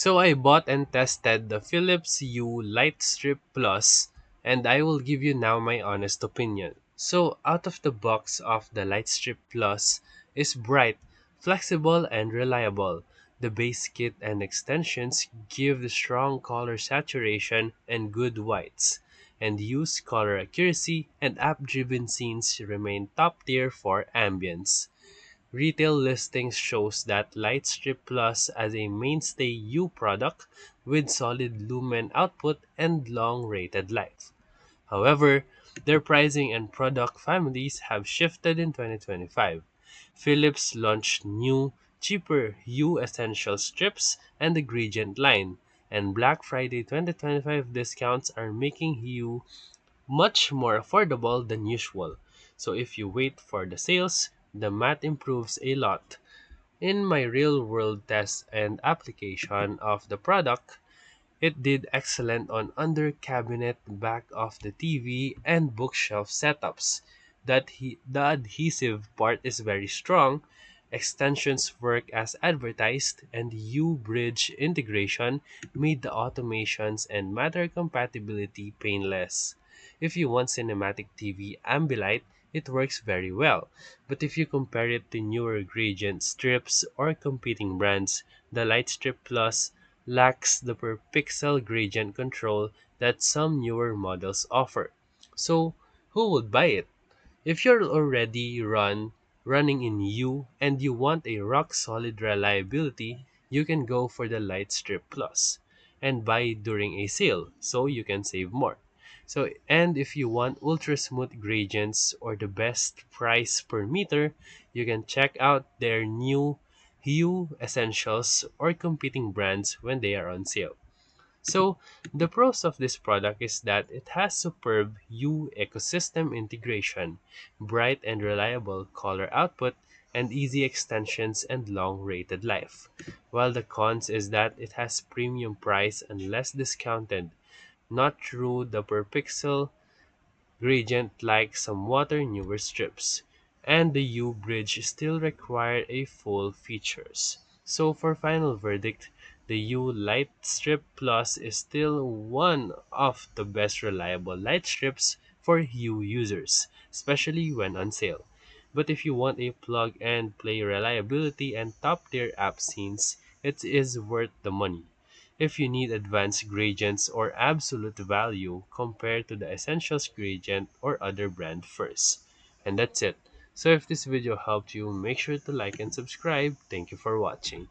So I bought and tested the Philips Hue Lightstrip Plus, and I will give you now my honest opinion. So out of the box of the Lightstrip Plus is bright, flexible, and reliable. The base kit and extensions give the strong color saturation and good whites, and use color accuracy and app-driven scenes remain top tier for ambience. Retail listings shows that Lightstrip Plus as a mainstay U product with solid lumen output and long rated life. However, their pricing and product families have shifted in 2025. Philips launched new, cheaper U Essential strips and the Gradient line, and Black Friday 2025 discounts are making U much more affordable than usual. So if you wait for the sales, the math improves a lot. In my real world test and application of the product, it did excellent on under cabinet, back of the TV, and bookshelf setups. The adhesive part is very strong, extensions work as advertised, and U-Bridge integration made the automations and matter compatibility painless. If you want cinematic TV Ambilight, it works very well. But if you compare it to newer gradient strips or competing brands, the Lightstrip Plus lacks the per pixel gradient control that some newer models offer. So, who would buy it? If you're already running in U and you want a rock solid reliability, you can go for the Lightstrip Plus and buy during a sale so you can save more. So and if you want ultra smooth gradients or the best price per meter, you can check out their new Hue Essentials or competing brands when they are on sale. So, the pros of this product is that it has superb U ecosystem integration, bright and reliable color output, and easy extensions and long rated life. While the cons is that it has premium price and less discounted, not through the per pixel gradient like some water newer strips, and the U-bridge still require a full features. So for final verdict, the U Light Strip Plus is still one of the best reliable light strips for Hue users, especially when on sale. But if you want a plug and play reliability and top tier app scenes, it is worth the money. If you need advanced gradients or absolute value, compare to the Essentials gradient or other brand first. And that's it. So if this video helped you, make sure to like and subscribe. Thank you for watching.